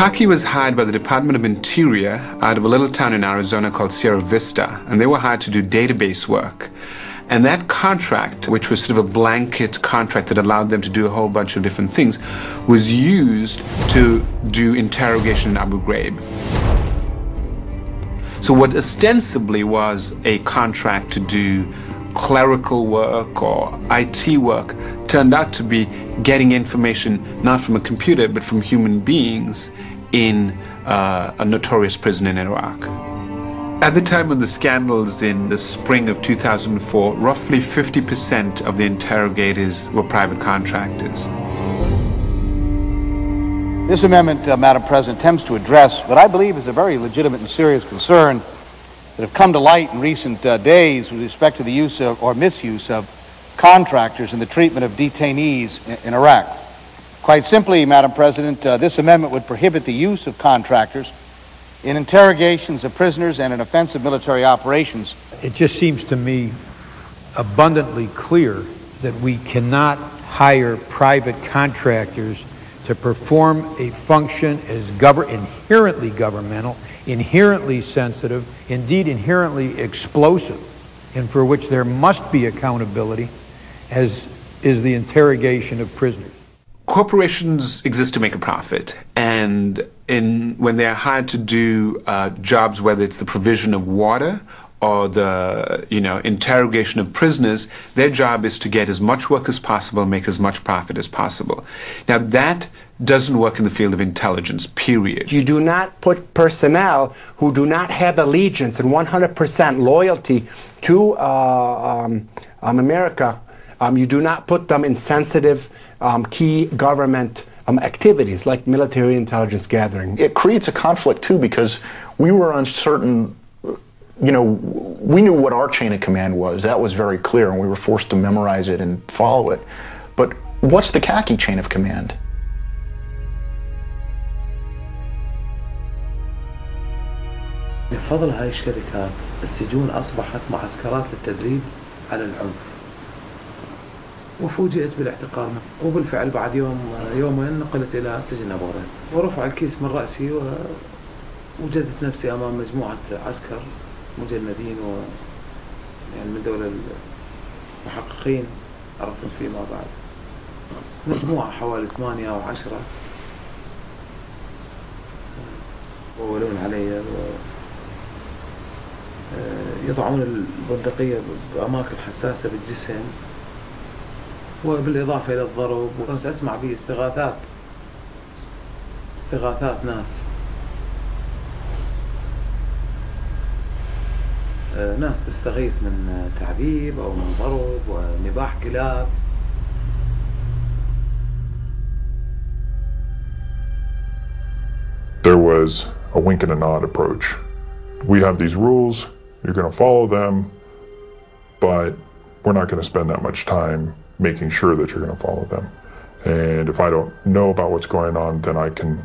Khaki was hired by the Department of Interior out of a little town in Arizona called Sierra Vista, and they were hired to do database work. And that contract, which was sort of a blanket contract that allowed them to do a whole bunch of different things, was used to do interrogation in Abu Ghraib. So what ostensibly was a contract to do clerical work or IT work turned out to be getting information not from a computer but from human beings in a notorious prison in Iraq. At the time of the scandals in the spring of 2004, roughly 50% of the interrogators were private contractors. This amendment, Madam President, attempts to address what I believe is a very legitimate and serious concern that have come to light in recent days with respect to the use of, or misuse of, contractors in the treatment of detainees in Iraq. Quite simply, Madam President, this amendment would prohibit the use of contractors in interrogations of prisoners and in offensive military operations. It just seems to me abundantly clear that we cannot hire private contractors to perform a function as inherently governmental, inherently sensitive, indeed inherently explosive, and for which there must be accountability, as is the interrogation of prisoners. Corporations exist to make a profit, and when they're hired to do jobs, whether it's the provision of water or the interrogation of prisoners, their job is to get as much work as possible, make as much profit as possible. Now that doesn't work in the field of intelligence, period. You do not put personnel who do not have allegiance and 100% loyalty to America, you do not put them in sensitive key government activities like military intelligence gathering. It creates a conflict too, because we were uncertain. We knew what our chain of command was. That was very clear, and we were forced to memorize it and follow it. But what's the khaki chain of command? بفضل هاي الشركات السجون أصبحت معسكرات للتدريب على العنف، وفوجئت بالاعتقال، وبالفعل بعد يومين نقلت إلى سجن أبو غريب، ورفع الكيس من رأسي ووجدت نفسي أمام مجموعة عسكر مجندين يعني من دول المحققين عرفنا فيما بعد، مجموعة حوالي 8 أو 10 وولون علي يضعون البندقية بأماكن حساسة بالجسم، وبالإضافة إلى الضرب، وكنت أسمع به استغاثات ناس تستغيث من تعذيب أو من ضرب ونباح كلاب. There was a wink and a nod approach. We have these rules, you're going to follow them, but we're not going to spend that much time making sure that you're going to follow them. And if I don't know about what's going on, then I can,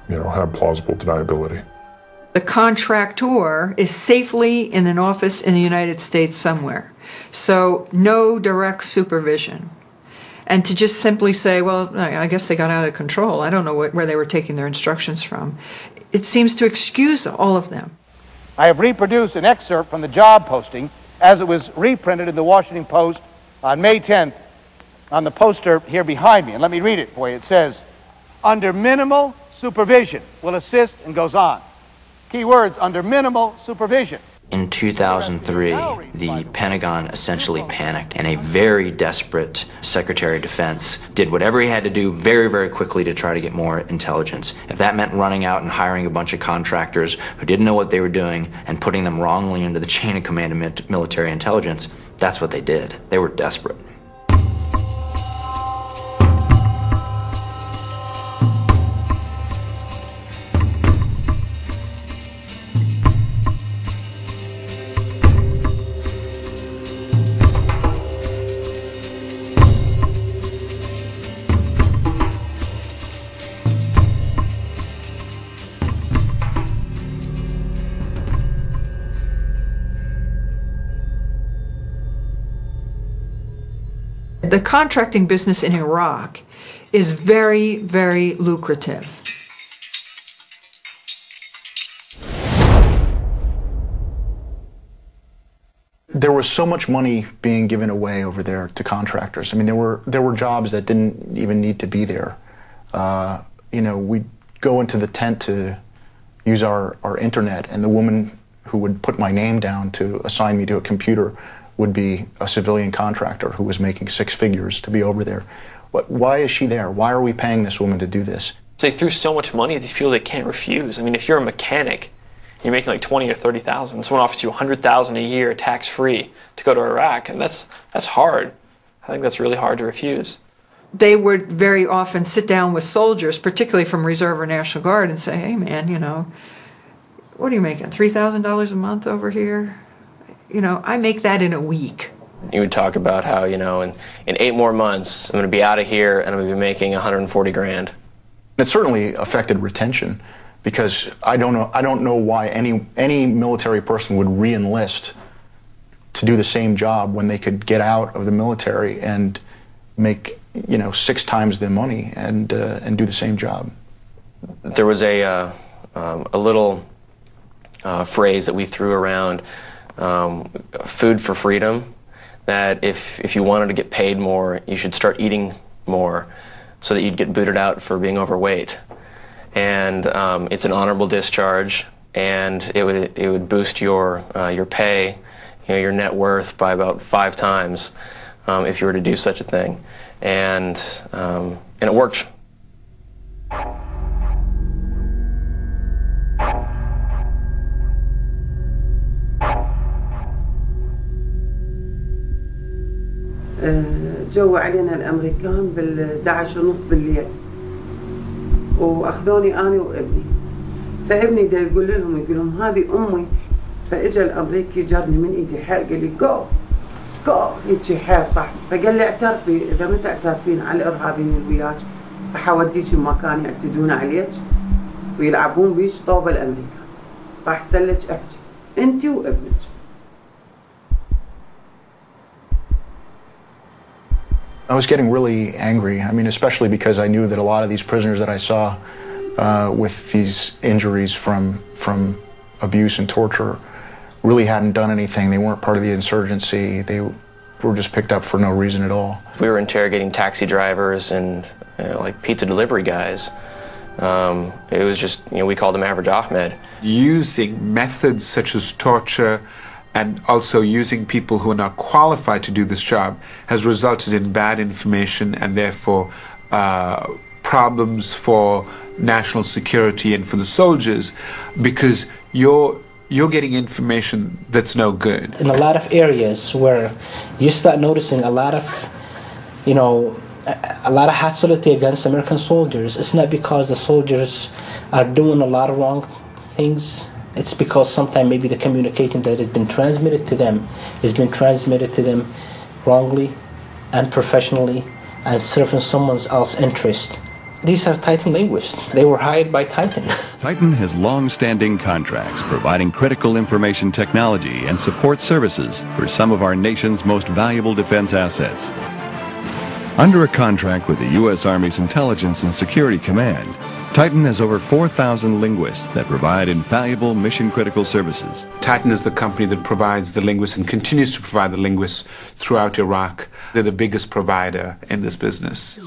have plausible deniability. The contractor is safely in an office in the United States somewhere, so no direct supervision. And to just simply say, well, I guess they got out of control, I don't know where they were taking their instructions from, it seems to excuse all of them. I have reproduced an excerpt from the job posting as it was reprinted in the Washington Post on May 10th on the poster here behind me. And let me read it for you. It says, under minimal supervision, will assist, and goes on. Key words, under minimal supervision. In 2003, the Pentagon essentially panicked, and a very desperate Secretary of Defense did whatever he had to do very, very quickly to try to get more intelligence. If that meant running out and hiring a bunch of contractors who didn't know what they were doing and putting them wrongly into the chain of command of military intelligence, that's what they did. They were desperate. The contracting business in Iraq is very, very lucrative. there was so much money being given away over there to contractors. I mean, there were jobs that didn't even need to be there. You know, we'd go into the tent to use our internet, and the woman who would put my name down to assign me to a computer would be a civilian contractor who was making six figures to be over there. Why is she there? Why are we paying this woman to do this? They threw so much money at these people they can't refuse. I mean, if you're a mechanic, you're making like 20 or 30,000, and someone offers you 100,000 a year tax-free to go to Iraq, and that's hard. I think that's really hard to refuse. They would very often sit down with soldiers, particularly from Reserve or National Guard, and say, hey man, you know, what are you making, $3,000 a month over here? You know, I make that in a week. You would talk about how, you know, in 8 more months, I'm going to be out of here and I'm going to be making 140 grand. It certainly affected retention, because I don't know why any military person would re-enlist to do the same job when they could get out of the military and make, you know, 6 times the money and do the same job. There was a little phrase that we threw around, food for freedom, that if you wanted to get paid more, you should start eating more so that you'd get booted out for being overweight. And it's an honorable discharge, and it would boost your pay, you know, your net worth by about 5 times if you were to do such a thing, and it worked. جو علينا الامريكان بال11:30 بالليل واخذوني انا وابني، فابني دا يقول لهم هذه امي، فاجا الامريكي جرني من ايدي حيل قال لي جو سكو هيك حيل صح، فقال لي اعترفي، اذا ما تعترفين على الارهابيين اللي وياك فحوديك مكان يعتدون عليك ويلعبون بيش طوبه الامريكان، فاحسن لك احكي انت وابنك. I was getting really angry. I mean, especially because I knew that a lot of these prisoners that I saw with these injuries from abuse and torture really hadn't done anything. They weren't part of the insurgency. They were just picked up for no reason at all. We were interrogating taxi drivers and like pizza delivery guys. It was just, you know, we called him Average Ahmed. Using methods such as torture and also using people who are not qualified to do this job has resulted in bad information and therefore problems for national security and for the soldiers, because you're getting information that's no good. In a lot of areas where you start noticing a lot of, you know, a lot of hostility against American soldiers, it's not because the soldiers are doing a lot of wrong things. It's because sometimes maybe the communication that has been transmitted to them has been transmitted to them wrongly and professionally and serving someone else's interest. These are Titan linguists. They were hired by Titan. Titan has long-standing contracts providing critical information technology and support services for some of our nation's most valuable defense assets. Under a contract with the U.S. Army's Intelligence and Security Command, Titan has over 4,000 linguists that provide invaluable mission-critical services. Titan is the company that provides the linguists and continues to provide the linguists throughout Iraq. They're the biggest provider in this business.